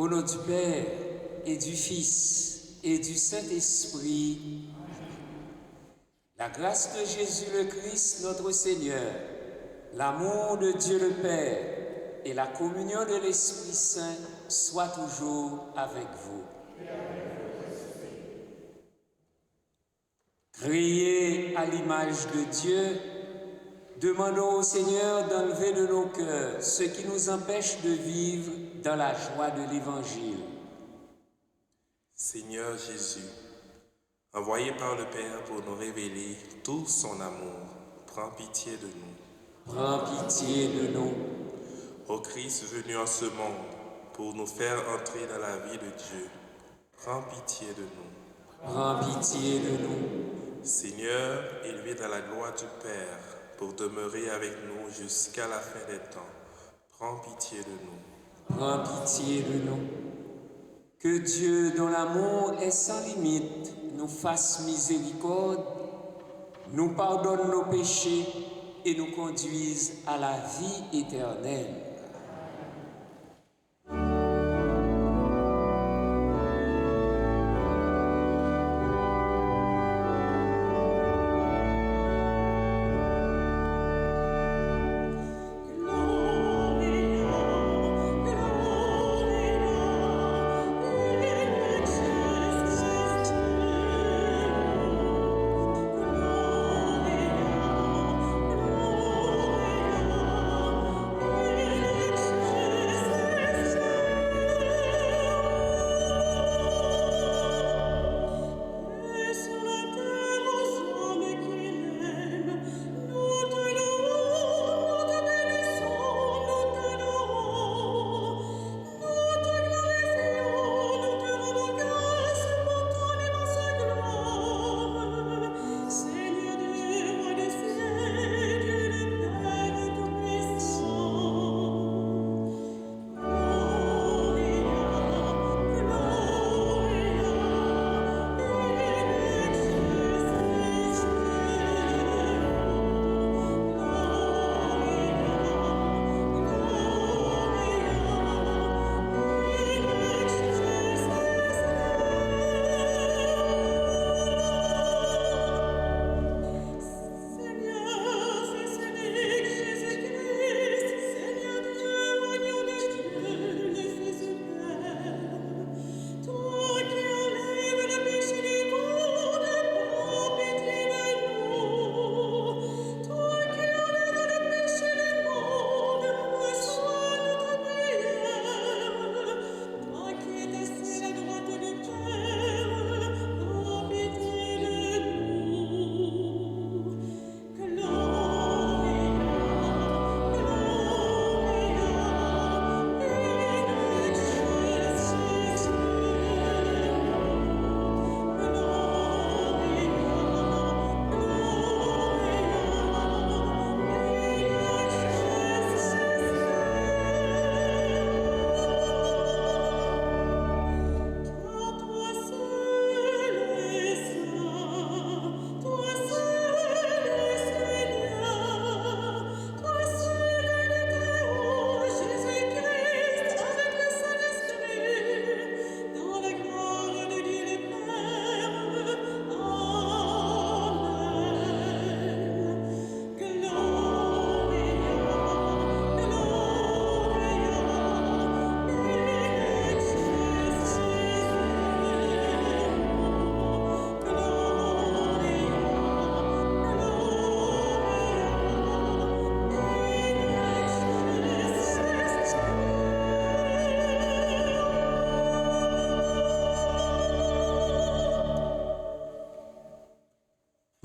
Au nom du Père et du Fils et du Saint-Esprit, la grâce de Jésus le Christ, notre Seigneur, l'amour de Dieu le Père et la communion de l'Esprit Saint soient toujours avec vous. Créés à l'image de Dieu, demandons au Seigneur d'enlever de nos cœurs ce qui nous empêche de vivre dans la joie de l'Évangile. Seigneur Jésus, envoyé par le Père pour nous révéler tout son amour, prends pitié de nous. Prends pitié de nous. Ô Christ venu en ce monde pour nous faire entrer dans la vie de Dieu, prends pitié de nous. Prends pitié de nous. Seigneur, élevé dans la gloire du Père pour demeurer avec nous jusqu'à la fin des temps, prends pitié de nous. Prends pitié de nous. Que Dieu, dont l'amour est sans limite, nous fasse miséricorde, nous pardonne nos péchés et nous conduise à la vie éternelle.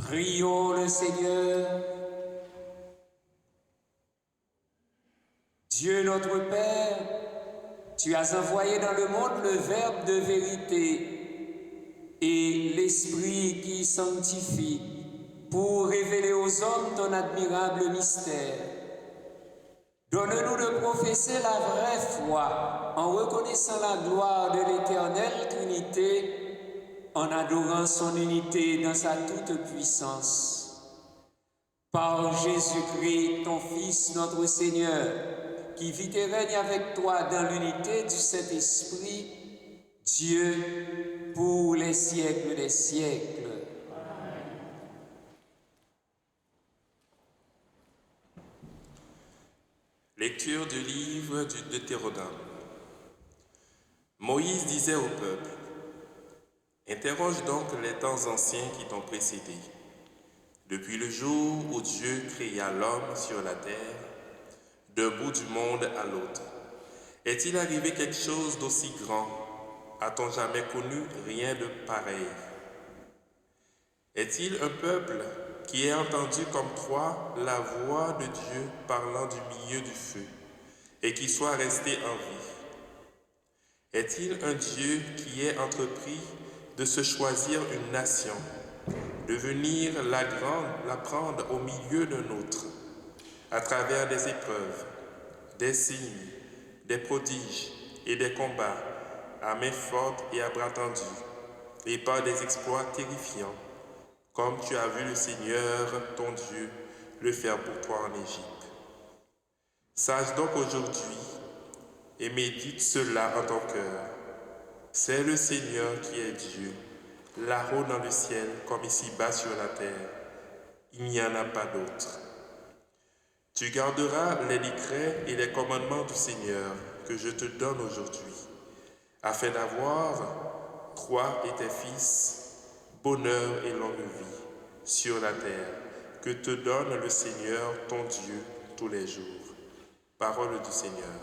Prions le Seigneur. Dieu notre Père, tu as envoyé dans le monde le Verbe de vérité et l'Esprit qui sanctifie pour révéler aux hommes ton admirable mystère. Donne-nous de professer la vraie foi en reconnaissant la gloire de l'Éternelle Trinité, en adorant son unité dans sa toute-puissance. Par Jésus-Christ, ton Fils, notre Seigneur, qui vit et règne avec toi dans l'unité du Saint-Esprit, Dieu, pour les siècles des siècles. Lecture du livre du Deutéronome. Moïse disait au peuple, « Interroge donc les temps anciens qui t'ont précédé. Depuis le jour où Dieu créa l'homme sur la terre, d'un bout du monde à l'autre, est-il arrivé quelque chose d'aussi grand? A-t-on jamais connu rien de pareil? Est-il un peuple qui ait entendu comme toi la voix de Dieu parlant du milieu du feu et qui soit resté en vie? Est-il un Dieu qui ait entrepris de se choisir une nation, de venir la prendre au milieu d'un autre, à travers des épreuves, des signes, des prodiges et des combats, à main forte et à bras tendus, et par des exploits terrifiants, comme tu as vu le Seigneur, ton Dieu, le faire pour toi en Égypte. Sache donc aujourd'hui et médite cela en ton cœur. C'est le Seigneur qui est Dieu, là-haut dans le ciel comme ici-bas sur la terre. Il n'y en a pas d'autre. Tu garderas les décrets et les commandements du Seigneur que je te donne aujourd'hui, afin d'avoir, toi et tes fils, bonheur et longue vie sur la terre, que te donne le Seigneur ton Dieu tous les jours. Parole du Seigneur.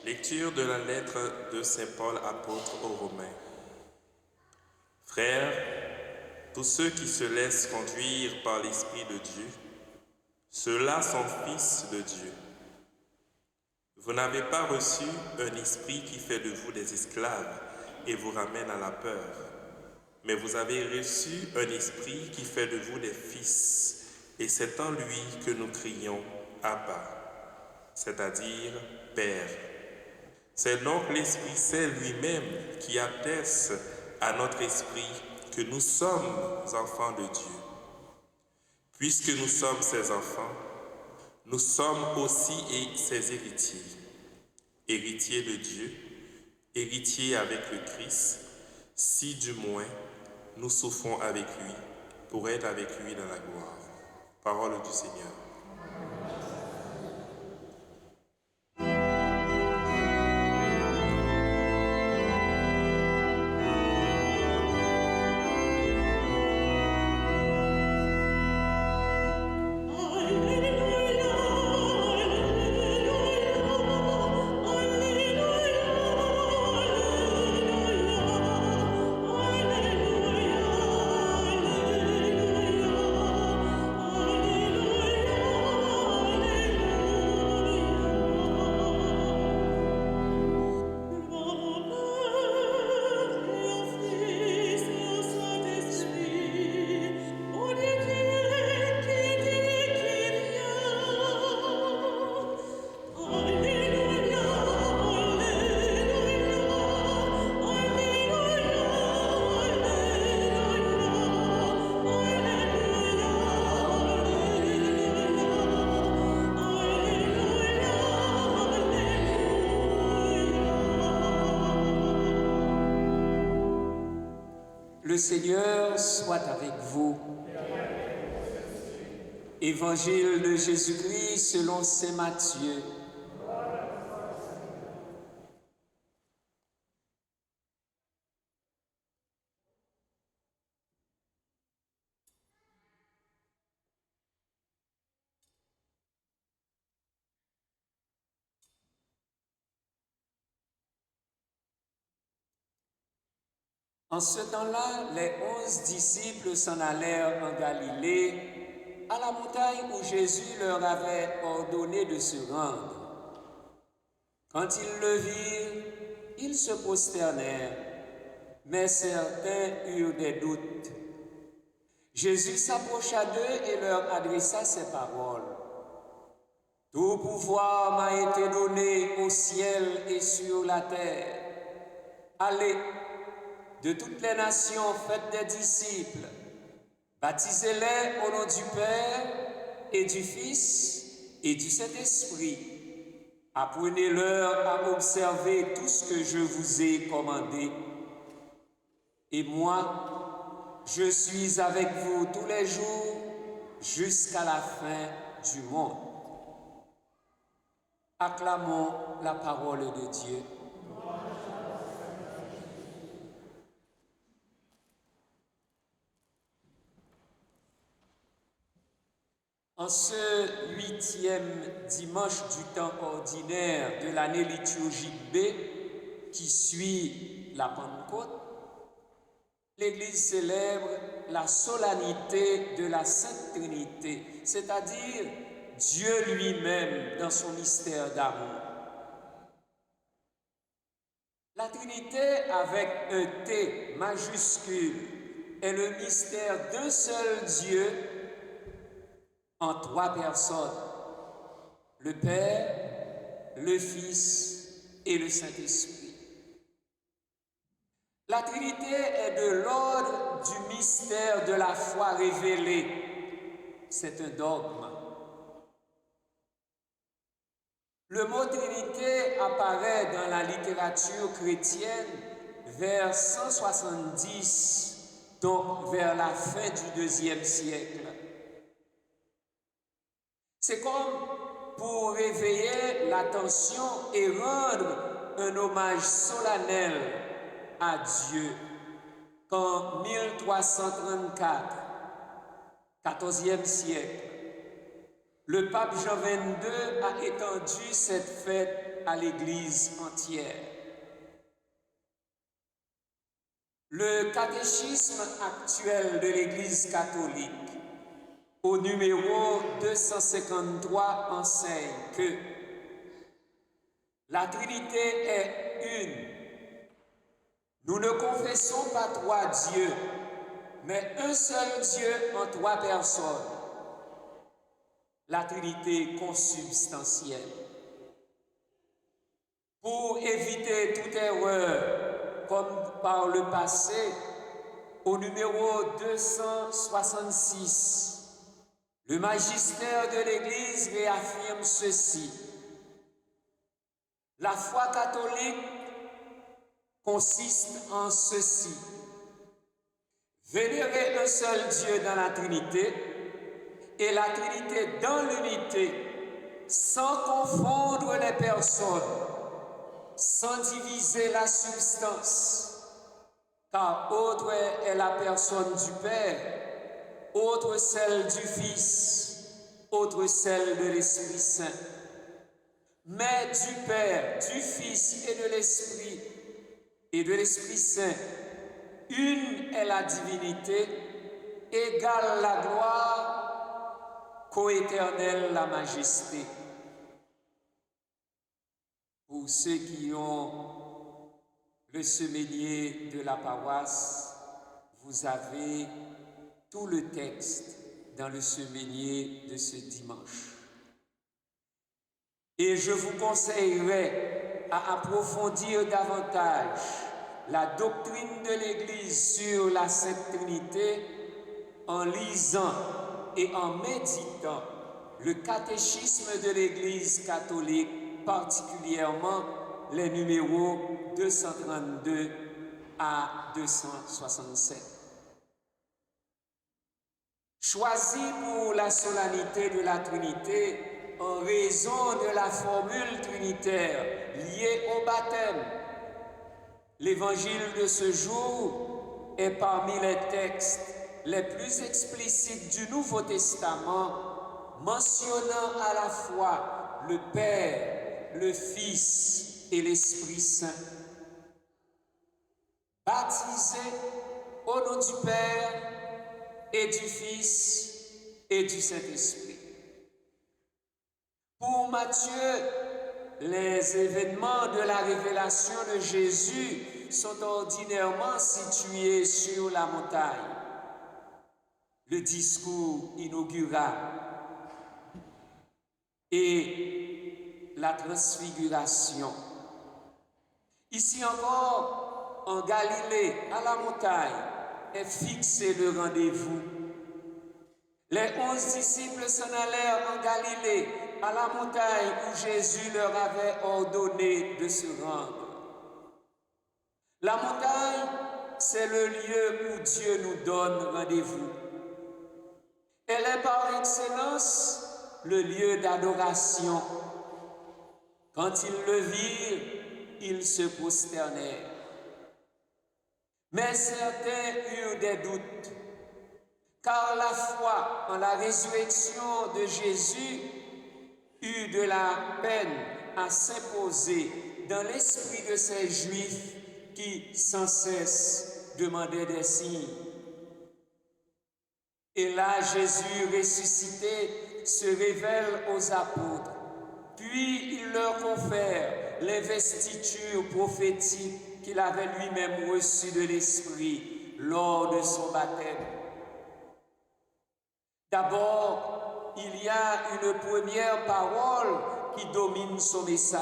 Lecture de la lettre de Saint Paul apôtre aux Romains. Frères, tous ceux qui se laissent conduire par l'Esprit de Dieu, ceux-là sont fils de Dieu. Vous n'avez pas reçu un esprit qui fait de vous des esclaves et vous ramène à la peur, mais vous avez reçu un esprit qui fait de vous des fils, et c'est en lui que nous crions « Abba », c'est-à-dire « Père ». C'est donc l'Esprit Saint lui-même qui atteste à notre esprit que nous sommes enfants de Dieu. Puisque nous sommes ses enfants, nous sommes aussi ses héritiers, héritiers de Dieu, héritiers avec le Christ, si du moins nous souffrons avec lui, pour être avec lui dans la gloire. Parole du Seigneur. Le Seigneur soit avec vous. Évangile de Jésus-Christ selon saint Matthieu. En ce temps-là, les 11 disciples s'en allèrent en Galilée, à la montagne où Jésus leur avait ordonné de se rendre. Quand ils le virent, ils se prosternèrent, mais certains eurent des doutes. Jésus s'approcha d'eux et leur adressa ces paroles. « Tout pouvoir m'a été donné au ciel et sur la terre. Allez, de toutes les nations, faites des disciples, baptisez-les au nom du Père et du Fils et du Saint-Esprit. Apprenez-leur à observer tout ce que je vous ai commandé. Et moi, je suis avec vous tous les jours jusqu'à la fin du monde. » Acclamons la parole de Dieu. En ce 8e dimanche du temps ordinaire de l'année liturgique B, qui suit la Pentecôte, l'Église célèbre la solennité de la Sainte Trinité, c'est-à-dire Dieu lui-même dans son mystère d'amour. La Trinité avec un T majuscule est le mystère d'un seul Dieu en 3 personnes, le Père, le Fils et le Saint-Esprit. La Trinité est de l'ordre du mystère de la foi révélée. C'est un dogme. Le mot Trinité apparaît dans la littérature chrétienne vers 170, donc vers la fin du IIe siècle. C'est comme pour réveiller l'attention et rendre un hommage solennel à Dieu qu'en 1334, 14e siècle, le pape Jean XXII a étendu cette fête à l'Église entière. Le catéchisme actuel de l'Église catholique, au numéro 253, enseigne que la Trinité est une. Nous ne confessons pas 3 dieux, mais un seul Dieu en 3 personnes. La Trinité consubstantielle. Pour éviter toute erreur, comme par le passé, au numéro 266, le magistère de l'Église réaffirme ceci. La foi catholique consiste en ceci. Vénérer un seul Dieu dans la Trinité et la Trinité dans l'unité, sans confondre les personnes, sans diviser la substance, car autre est la personne du Père, autre celle du Fils, autre celle de l'Esprit Saint. Mais du Père, du Fils et de l'Esprit Saint, une est la divinité, égale la gloire, coéternelle la majesté. Pour ceux qui ont le semainier de la paroisse, vous avez tout le texte dans le semainier de ce dimanche. Et je vous conseillerais à approfondir davantage la doctrine de l'Église sur la Sainte Trinité en lisant et en méditant le catéchisme de l'Église catholique, particulièrement les numéros 232 à 267. Choisi pour la solennité de la Trinité en raison de la formule trinitaire liée au baptême, l'évangile de ce jour est parmi les textes les plus explicites du Nouveau Testament, mentionnant à la fois le Père, le Fils et l'Esprit Saint. Baptisé au nom du Père et du Fils et du Saint-Esprit. Pour Matthieu, les événements de la révélation de Jésus sont ordinairement situés sur la montagne. Le discours inaugural et la transfiguration. Ici encore, en Galilée, à la montagne, est fixé le rendez-vous. Les 11 disciples s'en allèrent en Galilée, à la montagne où Jésus leur avait ordonné de se rendre. La montagne, c'est le lieu où Dieu nous donne rendez-vous. Elle est par excellence le lieu d'adoration. Quand ils le virent, ils se prosternèrent. Mais certains eurent des doutes, car la foi en la résurrection de Jésus eut de la peine à s'imposer dans l'esprit de ces Juifs qui sans cesse demandaient des signes. Et là, Jésus ressuscité se révèle aux apôtres, puis il leur confère l'investiture prophétique qu'il avait lui-même reçue de l'Esprit lors de son baptême. D'abord, il y a une première parole qui domine son message.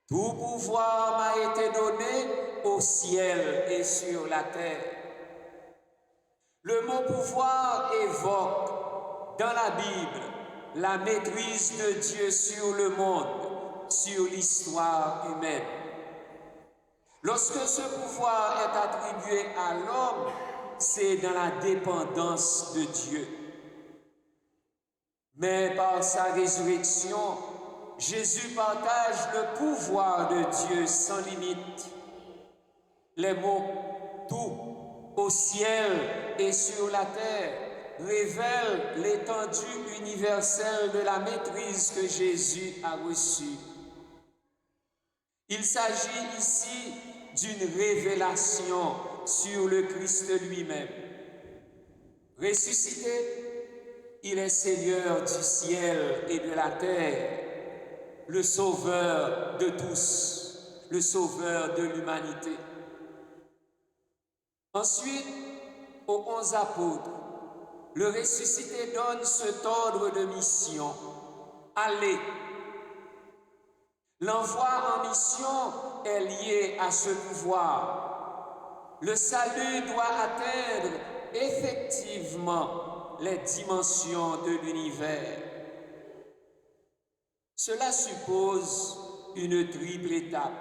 Tout pouvoir m'a été donné au ciel et sur la terre. Le mot pouvoir évoque dans la Bible la maîtrise de Dieu sur le monde, sur l'histoire humaine. Lorsque ce pouvoir est attribué à l'homme, c'est dans la dépendance de Dieu. Mais par sa résurrection, Jésus partage le pouvoir de Dieu sans limite. Les mots « tout » au ciel et sur la terre révèlent l'étendue universelle de la maîtrise que Jésus a reçue. Il s'agit ici d'une révélation sur le Christ lui-même. Ressuscité, il est Seigneur du ciel et de la terre, le Sauveur de tous, le Sauveur de l'humanité. Ensuite, aux 11 apôtres, le ressuscité donne cet ordre de mission. Allez. L'envoi en mission est lié à ce pouvoir. le salut doit atteindre effectivement les dimensions de l'univers. Cela suppose une triple étape.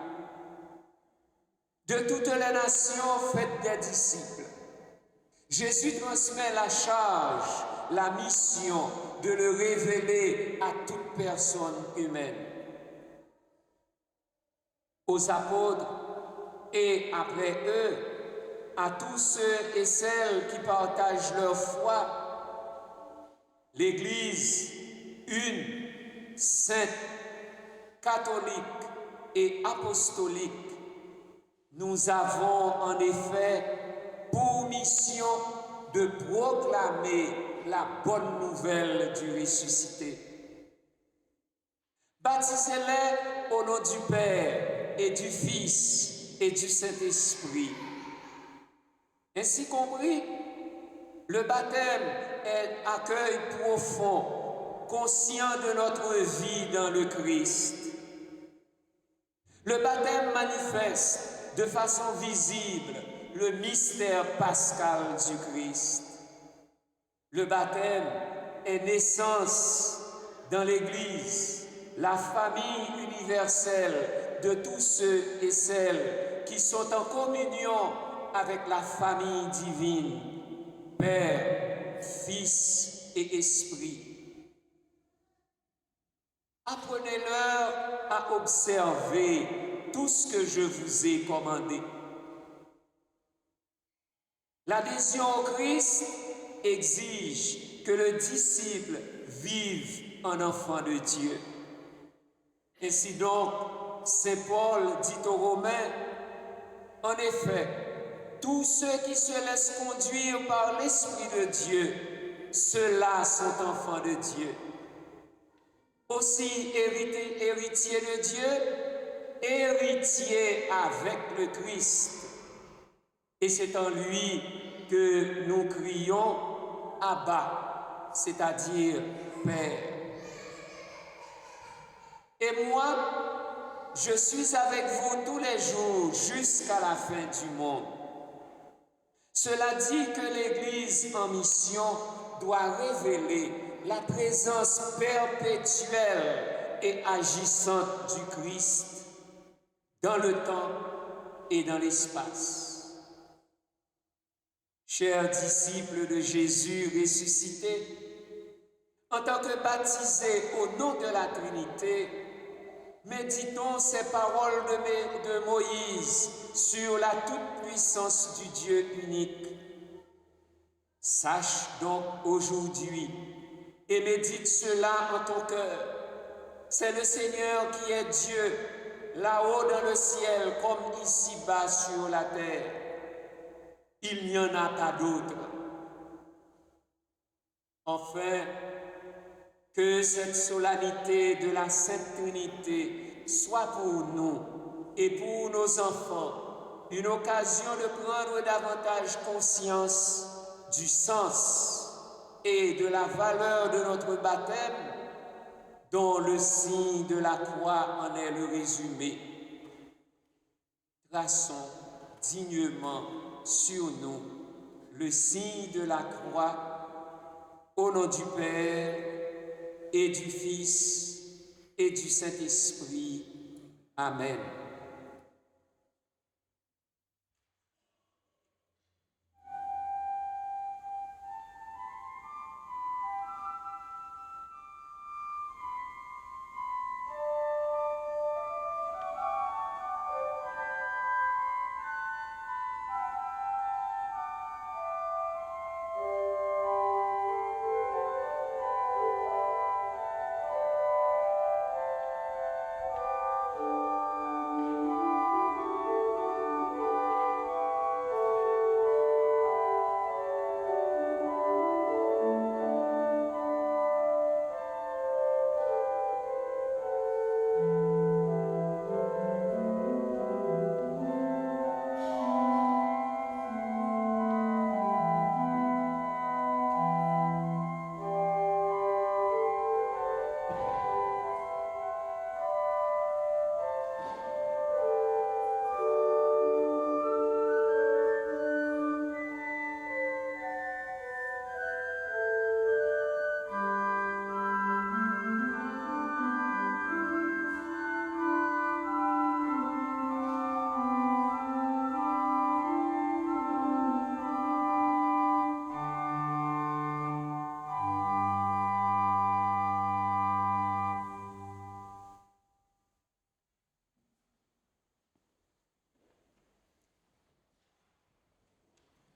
De toutes les nations, faites des disciples. Jésus transmet la charge, la mission de le révéler à toute personne humaine. Aux apôtres et après eux, à tous ceux et celles qui partagent leur foi, l'Église une, sainte, catholique et apostolique, nous avons en effet pour mission de proclamer la bonne nouvelle du ressuscité. Baptisez-les au nom du Père et du Fils et du Saint-Esprit. Ainsi compris, le baptême est un accueil profond, conscient de notre vie dans le Christ. Le baptême manifeste de façon visible le mystère pascal du Christ. Le baptême est naissance dans l'Église, la famille universelle de tous ceux et celles qui sont en communion avec la famille divine, Père, Fils et Esprit. Apprenez-leur à observer tout ce que je vous ai commandé. L'adhésion au Christ exige que le disciple vive en enfant de Dieu. Ainsi donc, Saint Paul dit aux Romains, en effet, tous ceux qui se laissent conduire par l'Esprit de Dieu, ceux-là sont enfants de Dieu. Aussi héritiers de Dieu, héritiers avec le Christ. Et c'est en lui que nous crions Abba, c'est-à-dire Père. Et moi, je suis avec vous tous les jours jusqu'à la fin du monde. Cela dit que l'Église en mission doit révéler la présence perpétuelle et agissante du Christ dans le temps et dans l'espace. Chers disciples de Jésus ressuscité, en tant que baptisés au nom de la Trinité, méditons ces paroles de Moïse sur la toute-puissance du Dieu unique. Sache donc aujourd'hui et médite cela en ton cœur. C'est le Seigneur qui est Dieu, là-haut dans le ciel comme ici-bas sur la terre. Il n'y en a pas d'autre. Enfin, que cette solennité de la Sainte Trinité soit pour nous et pour nos enfants une occasion de prendre davantage conscience du sens et de la valeur de notre baptême, dont le signe de la croix en est le résumé. Traçons dignement sur nous le signe de la croix au nom du Père et du Fils et du Saint-Esprit. Amen.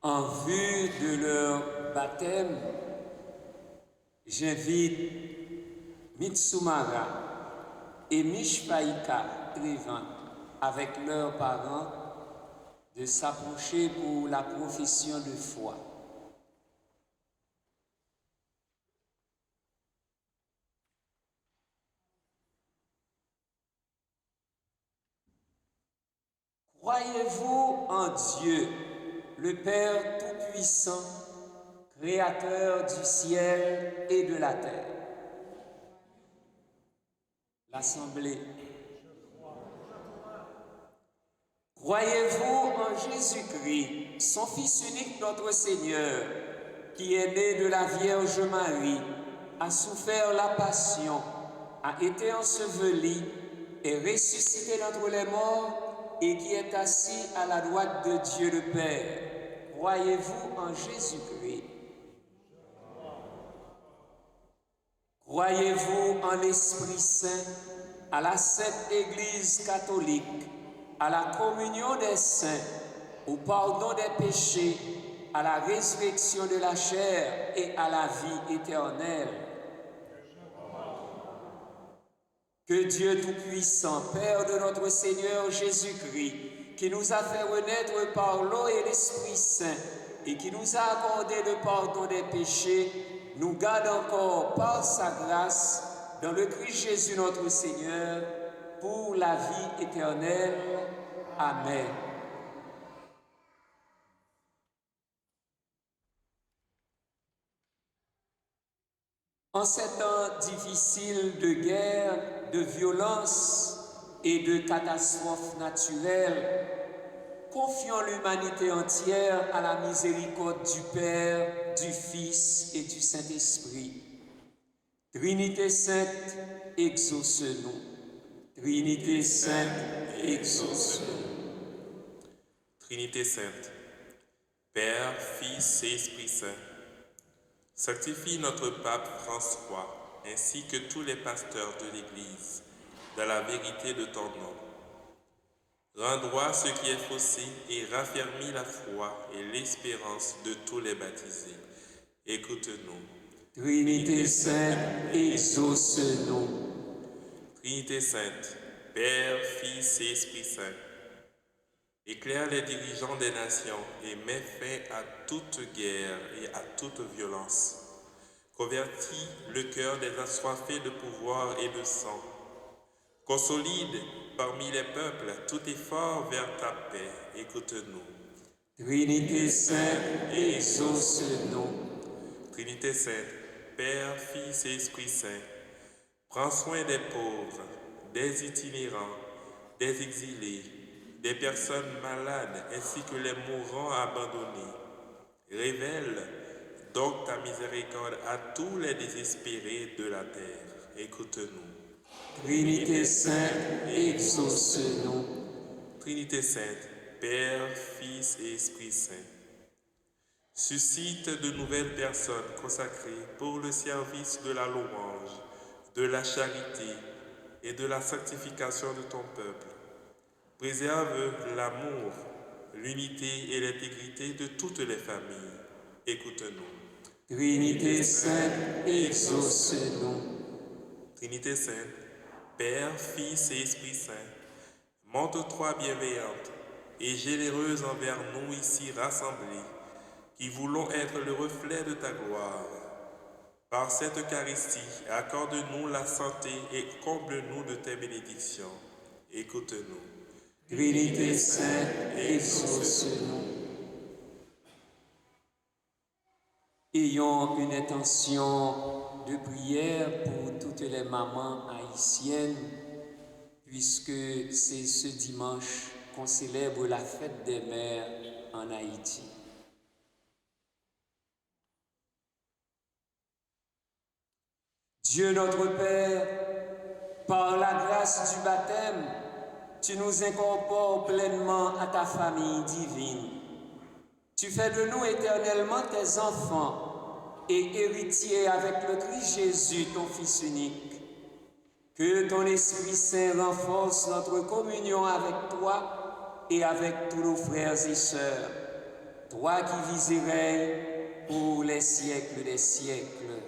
En vue de leur baptême, j'invite Mitsumara et Mishpaika Trevan avec leurs parents de s'approcher pour la profession de foi. Croyez-vous en Dieu, le Père Tout-Puissant, Créateur du ciel et de la terre? L'Assemblée. Croyez-vous en Jésus-Christ, son Fils unique, notre Seigneur, qui est né de la Vierge Marie, a souffert la passion, a été enseveli, est ressuscité d'entre les morts et qui est assis à la droite de Dieu le Père? Croyez-vous en Jésus-Christ? Croyez-vous en l'Esprit Saint, à la Sainte Église catholique, à la communion des saints, au pardon des péchés, à la résurrection de la chair et à la vie éternelle? Que Dieu Tout-Puissant, Père de notre Seigneur Jésus-Christ, qui nous a fait renaître par l'eau et l'Esprit Saint, et qui nous a accordé le pardon des péchés, nous garde encore par sa grâce dans le Christ Jésus notre Seigneur, pour la vie éternelle. Amen. En ces temps difficiles de guerre, de violence et de catastrophes naturelles, confions l'humanité entière à la miséricorde du Père, du Fils et du Saint-Esprit. Trinité sainte, exauce-nous. Trinité sainte, exauce-nous. Trinité sainte, Père, Fils et Esprit Saint, sanctifie notre pape François ainsi que tous les pasteurs de l'Église dans la vérité de ton nom. Rends droit ce qui est faussé et raffermis la foi et l'espérance de tous les baptisés. Écoute-nous. Trinité sainte, exauce-nous. Trinité sainte, Père, Fils et Esprit Saint, éclaire les dirigeants des nations et mets fin à toute guerre et à toute violence. Convertis le cœur des assoiffés de pouvoir et de sang. Consolide parmi les peuples tout effort vers ta paix. Écoute-nous. Trinité sainte, exauce-nous. Trinité sainte, Père, Fils et Esprit Saint, prends soin des pauvres, des itinérants, des exilés, des personnes malades ainsi que les mourants abandonnés. Révèle donc ta miséricorde à tous les désespérés de la terre. Écoute-nous. Trinité sainte, exauce-nous. Trinité sainte, Père, Fils et Esprit Saint, suscite de nouvelles personnes consacrées pour le service de la louange, de la charité et de la sanctification de ton peuple. Préserve l'amour, l'unité et l'intégrité de toutes les familles. Écoute-nous. Trinité sainte, exauce-nous. Trinité sainte, Père, Fils et Esprit Saint, montre-toi bienveillante et généreuse envers nous ici rassemblés, qui voulons être le reflet de ta gloire. Par cette Eucharistie, accorde-nous la santé et comble-nous de tes bénédictions. Écoute-nous. Trinité sainte, exauce-nous. Ayons une intention de prière pour toutes les mamans haïtiennes, puisque c'est ce dimanche qu'on célèbre la fête des mères en Haïti. Dieu notre Père, par la grâce du baptême, tu nous incorpores pleinement à ta famille divine. Tu fais de nous éternellement tes enfants et héritiers avec le Christ Jésus, ton Fils unique. Que ton Esprit Saint renforce notre communion avec toi et avec tous nos frères et sœurs. toi qui vis et règnes pour les siècles des siècles.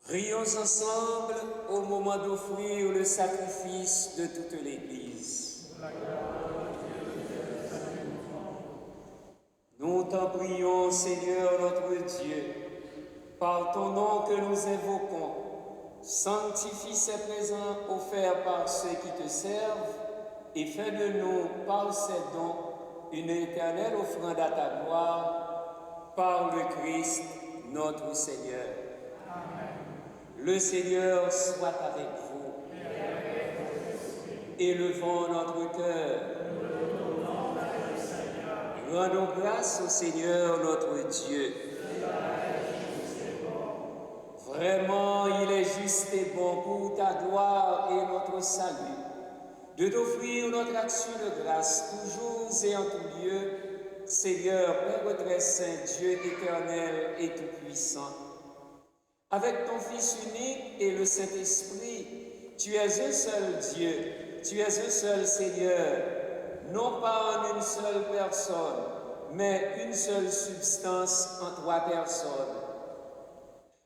Prions ensemble au moment d'offrir le sacrifice de toute l'Église. Nous t'en prions, Seigneur notre Dieu, par ton nom que nous invoquons, sanctifie ces présents offerts par ceux qui te servent et fais de nous, par ces dons, une éternelle offrande à ta gloire, par le Christ notre Seigneur. Le Seigneur soit avec vous. Élevons notre cœur. Rendons grâce au Seigneur notre Dieu. Vraiment, il est juste et bon pour ta gloire et notre salut, de t'offrir notre action de grâce toujours et en tout lieu, Seigneur, Père très saint, Dieu éternel et tout-puissant. Avec ton Fils unique et le Saint-Esprit, tu es un seul Dieu, tu es un seul Seigneur, non pas en une seule personne, mais une seule substance en trois personnes.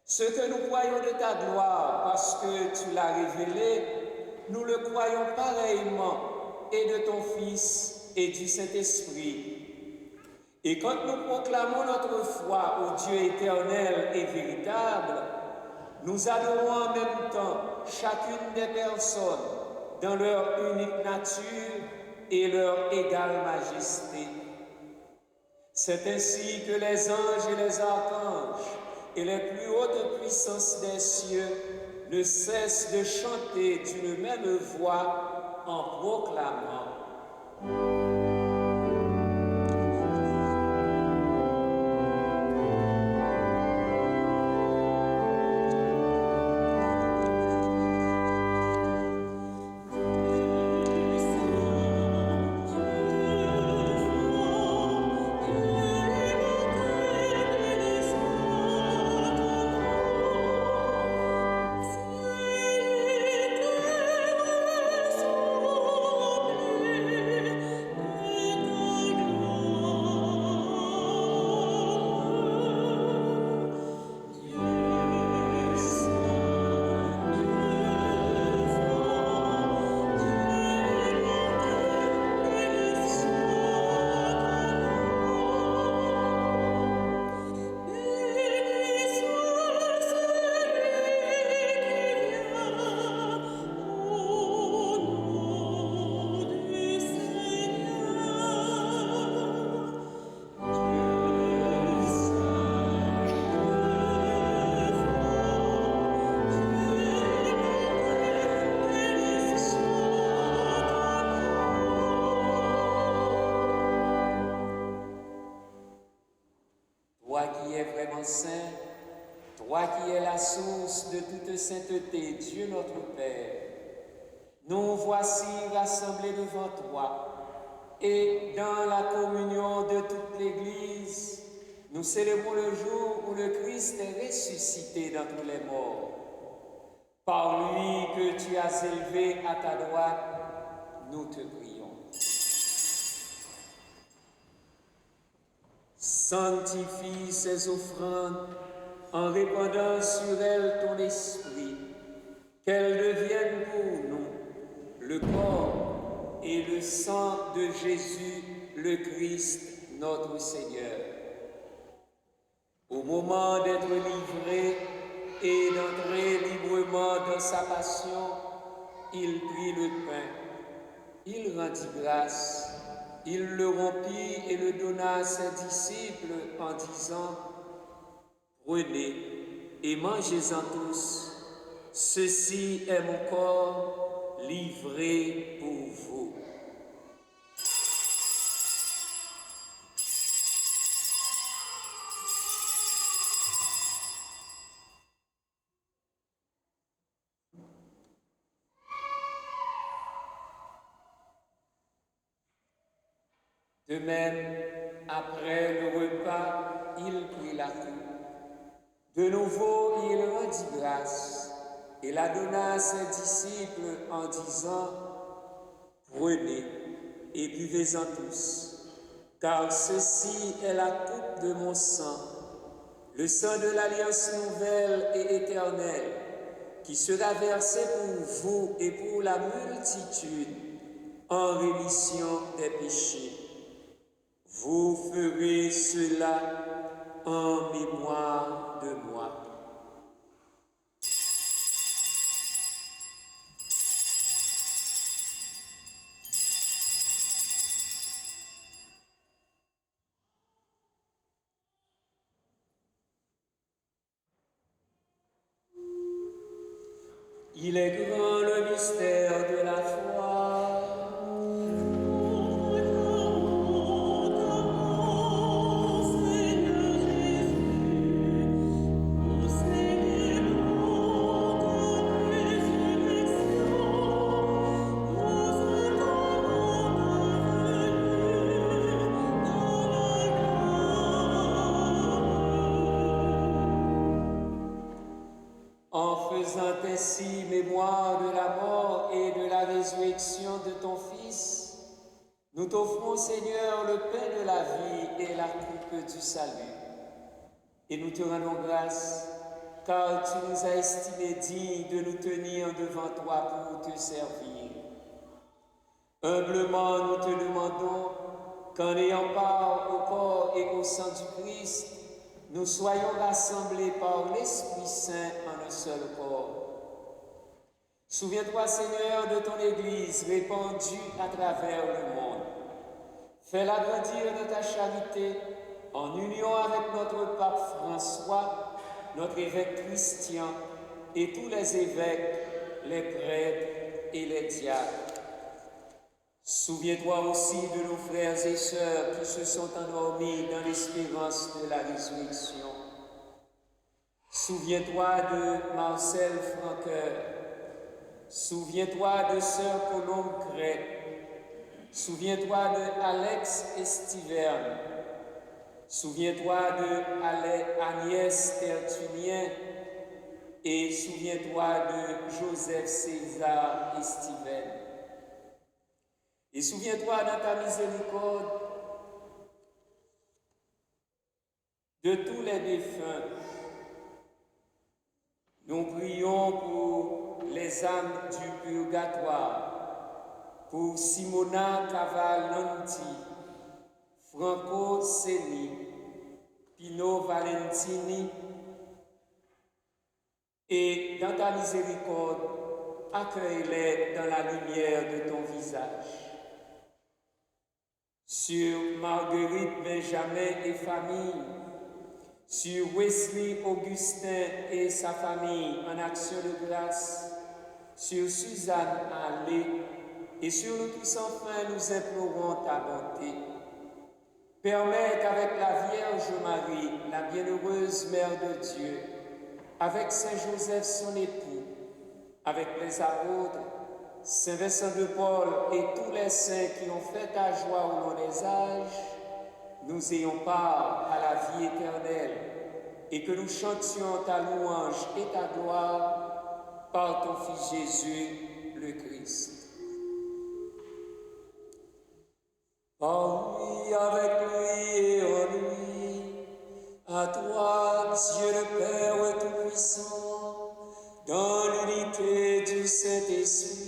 Ce que nous croyons de ta gloire, parce que tu l'as révélé, nous le croyons pareillement, et de ton Fils et du Saint-Esprit. Et quand nous proclamons notre foi au Dieu éternel et véritable, nous adorons en même temps chacune des personnes dans leur unique nature et leur égale majesté. C'est ainsi que les anges et les archanges et les plus hautes puissances des cieux ne cessent de chanter d'une même voix en proclamant: Toi qui es vraiment saint, toi qui es la source de toute sainteté, Dieu notre Père, nous voici rassemblés devant toi et dans la communion de toute l'Église, nous célébrons le jour où le Christ est ressuscité d'entre les morts. Par lui que tu as élevé à ta droite, nous te prions. Sanctifie ces offrandes en répandant sur elles ton esprit, qu'elles deviennent pour nous le corps et le sang de Jésus, le Christ, notre Seigneur. Au moment d'être livré et d'entrer librement dans sa passion, il prit le pain, il rendit grâce, il le rompit et le donna à ses disciples en disant: Prenez et mangez-en tous, ceci est mon corps livré pour vous. De même, après le repas, il prit la coupe. De nouveau, il rendit grâce et la donna à ses disciples en disant: Prenez et buvez-en tous, car ceci est la coupe de mon sang, le sang de l'alliance nouvelle et éternelle, qui sera versé pour vous et pour la multitude en rémission des péchés. Vous ferez cela en mémoire de moi. Il est grand le mystère de la foi. En faisant ainsi mémoire de la mort et de la résurrection de ton Fils, nous t'offrons, Seigneur, le pain de la vie et la coupe du salut. Et nous te rendons grâce, car tu nous as estimés dignes de nous tenir devant toi pour te servir. Humblement, nous te demandons qu'en ayant part au corps et au sang du Christ, nous soyons rassemblés par l'Esprit Saint en un seul corps. Souviens-toi, Seigneur, de ton Église répandue à travers le monde. Fais-la grandir de ta charité en union avec notre pape François, notre évêque Christian et tous les évêques, les prêtres et les diacres. Souviens-toi aussi de nos frères et sœurs qui se sont endormis dans l'espérance de la résurrection. Souviens-toi de Marcel Franqueur. Souviens-toi de sœur Colombe Gray. Souviens-toi de Alex Estiverne. Souviens-toi de Agnès Tertullien. Et souviens-toi de Joseph César Estiverne. Et souviens-toi dans ta miséricorde de tous les défunts. Nous prions pour les âmes du purgatoire, pour Simona Cavalanti, Franco Seni, Pino Valentini, et dans ta miséricorde, accueille-les dans la lumière de ton visage. Sur Marguerite Benjamin et famille, sur Wesley Augustin et sa famille en action de grâce, sur Suzanne Allais et sur nous tous enfin nous implorons ta bonté. Permets qu'avec la Vierge Marie, la bienheureuse Mère de Dieu, avec Saint Joseph son époux, avec les apôtres, Saint Vincent de Paul et tous les saints qui ont fait ta joie au long des âges, nous ayons part à la vie éternelle et que nous chantions ta louange et ta gloire par ton Fils Jésus, le Christ. Par lui, avec lui et en lui, à toi, Dieu le Père Tout-Puissant, dans l'unité du Saint-Esprit,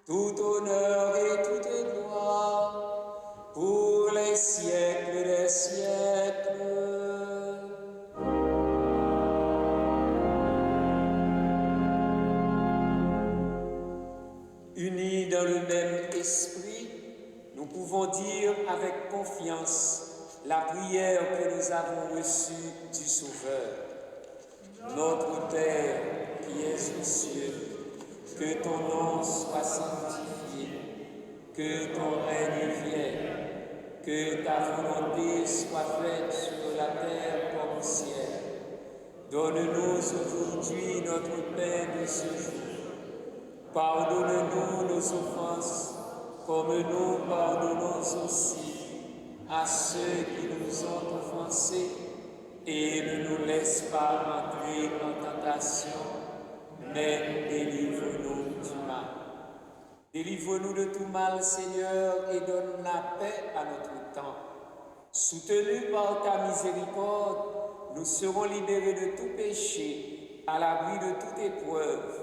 tout honneur et toute gloire, pour les siècles des siècles. Unis dans le même esprit, nous pouvons dire avec confiance la prière que nous avons reçue du Sauveur. Notre Père qui es aux cieux, que ton nom soit sanctifié, que ton règne vienne, que ta volonté soit faite sur la terre comme au ciel. Donne-nous aujourd'hui notre pain de ce jour. Pardonne-nous nos offenses, comme nous pardonnons aussi à ceux qui nous ont offensés, et ne nous laisse pas entrer en tentation, mais délivre-nous du mal. Délivre-nous de tout mal, Seigneur, et donne la paix à notre temps. Soutenus par ta miséricorde, nous serons libérés de tout péché, à l'abri de toute épreuve.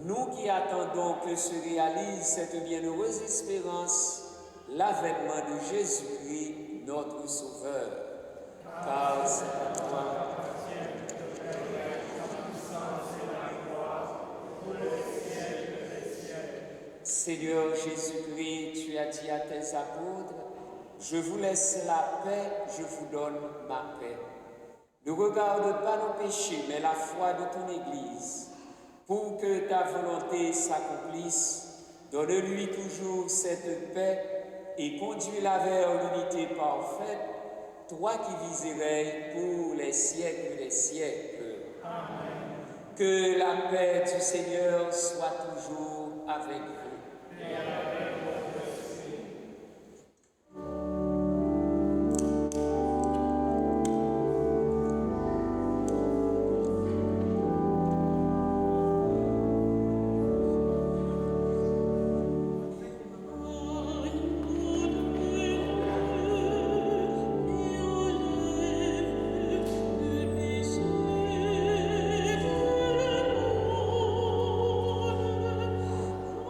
Nous qui attendons que se réalise cette bienheureuse espérance, l'avènement de Jésus-Christ, notre Sauveur. Car c'est à toi. Seigneur Jésus-Christ, tu as dit à tes apôtres, je vous laisse la paix, je vous donne ma paix. Ne regarde pas nos péchés, mais la foi de ton Église. Pour que ta volonté s'accomplisse, donne-lui toujours cette paix et conduis-la vers l'unité parfaite, toi qui vis et règnes pour les siècles des siècles. Amen. Que la paix du Seigneur soit toujours avec vous. Et avec votre esprit.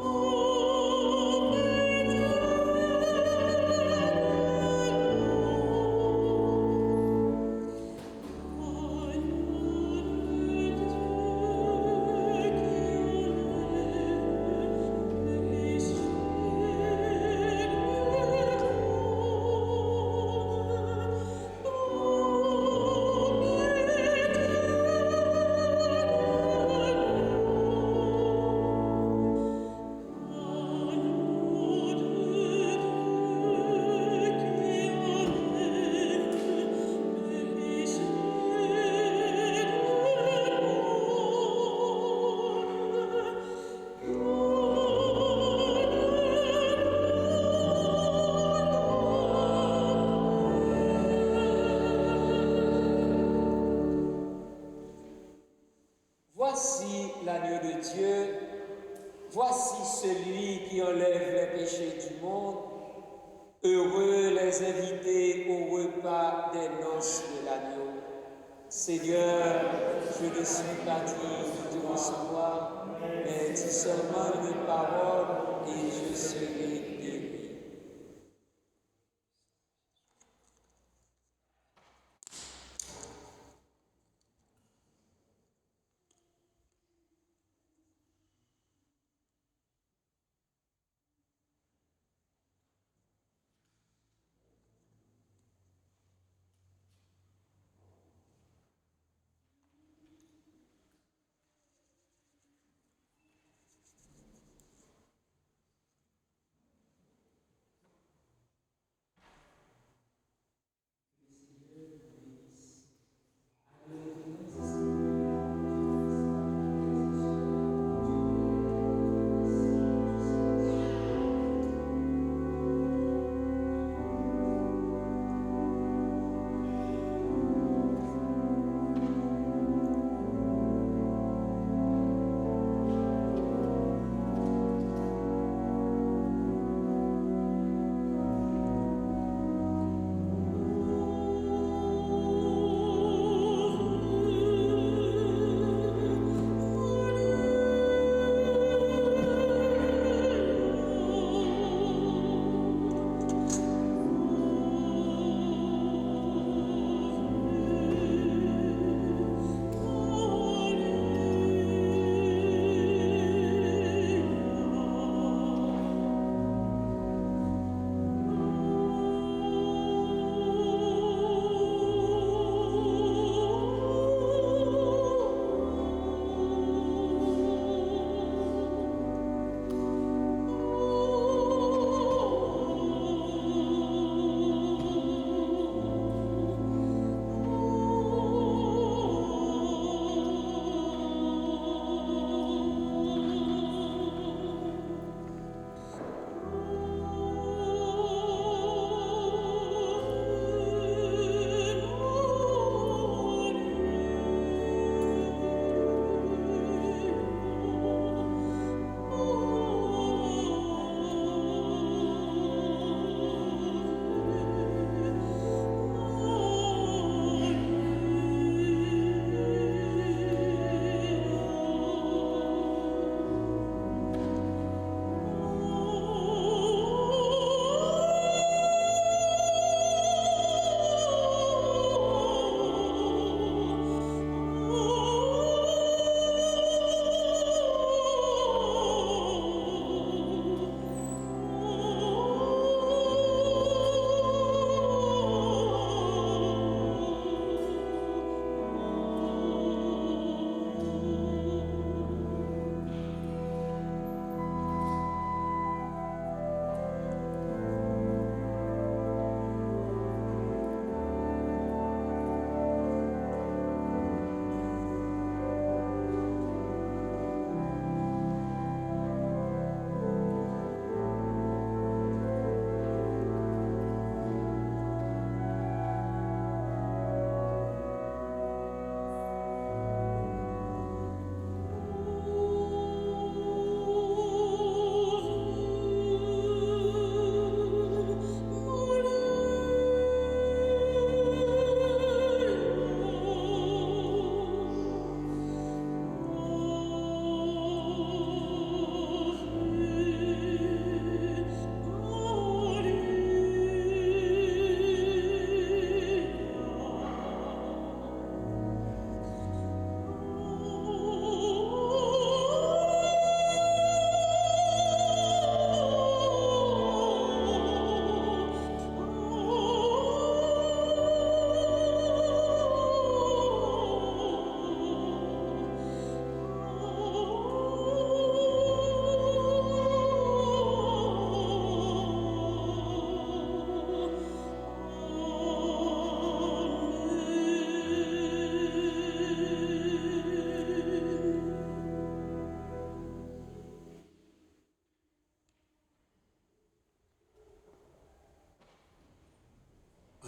Oh celui qui enlève les péchés du monde. Heureux les invités au repas des noces de l'agneau. Seigneur, je ne suis pas digne de te recevoir, mais dis seulement une parole et je serai guéri.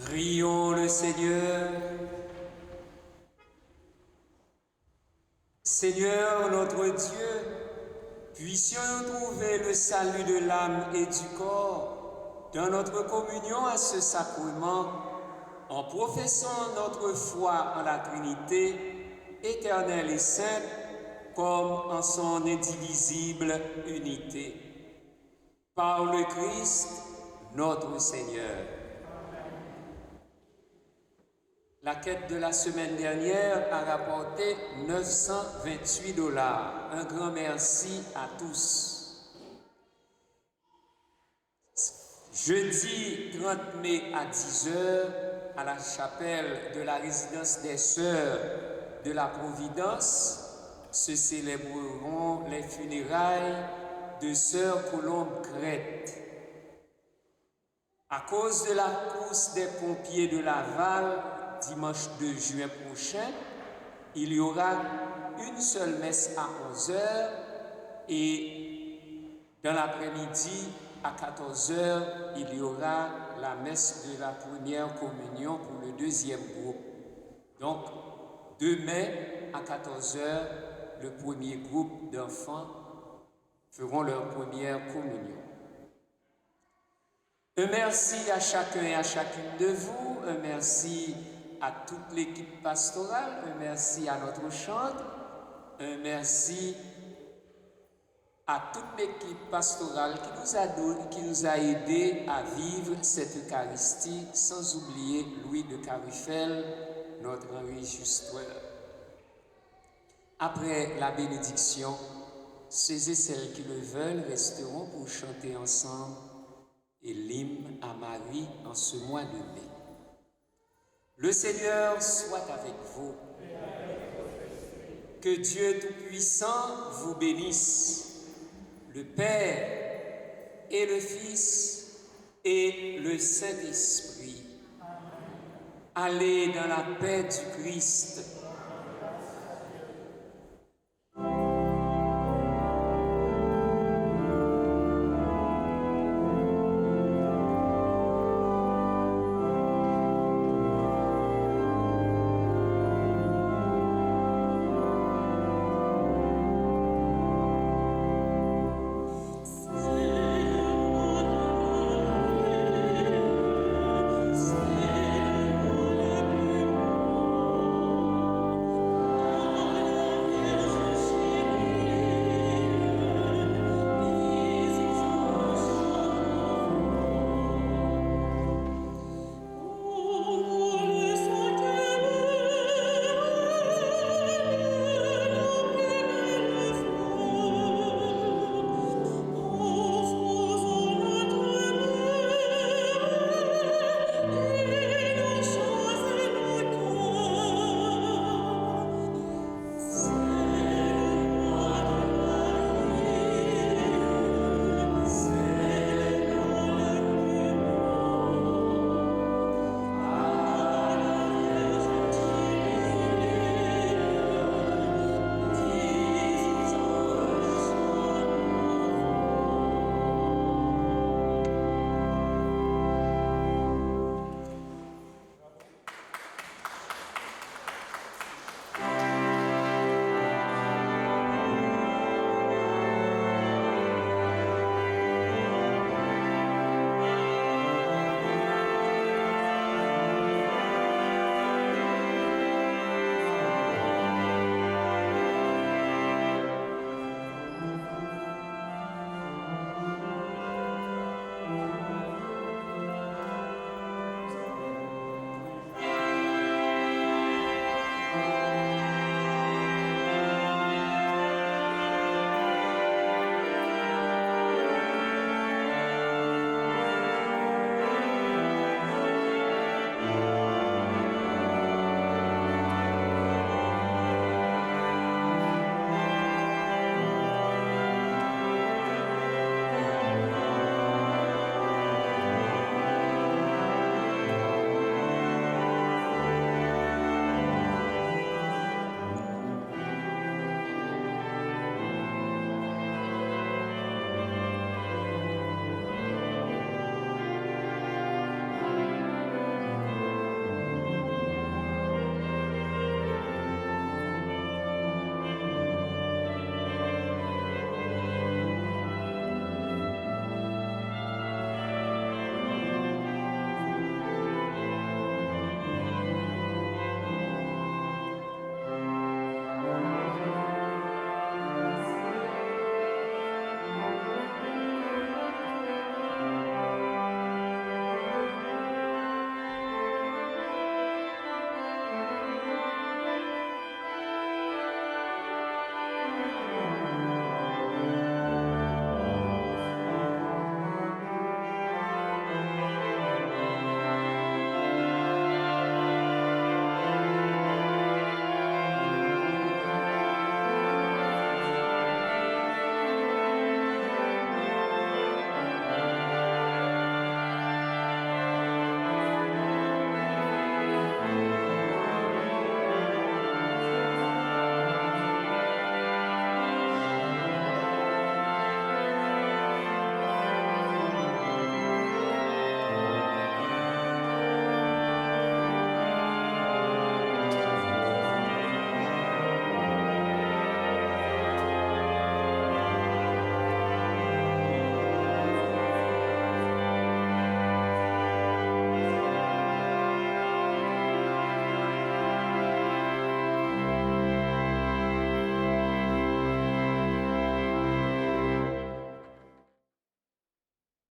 Prions le Seigneur. Seigneur notre Dieu, puissions-nous trouver le salut de l'âme et du corps dans notre communion à ce sacrement, en professant notre foi en la Trinité, éternelle et sainte, comme en son indivisible unité. Par le Christ, notre Seigneur. La quête de la semaine dernière a rapporté $928. Un grand merci à tous. Jeudi 30 mai à 10h, à la chapelle de la résidence des Sœurs de la Providence, se célébreront les funérailles de Sœur Colombe Crête. À cause de la course des pompiers de Laval, dimanche 2 juin prochain, il y aura une seule messe à 11h et dans l'après-midi à 14h, il y aura la messe de la première communion pour le deuxième groupe. Donc, demain à 14h, le premier groupe d'enfants feront leur première communion. Un merci à chacun et à chacune de vous, un merci à toute l'équipe pastorale, un merci à notre chantre, un merci à toute l'équipe pastorale qui nous a aidés à vivre cette Eucharistie, sans oublier Louis de Carufel, notre enregistreur. Après la bénédiction, ceux et celles qui le veulent resteront pour chanter ensemble et l'hymne à Marie en ce mois de mai. Le Seigneur soit avec vous. Que Dieu Tout-Puissant vous bénisse, le Père et le Fils et le Saint-Esprit. Allez dans la paix du Christ.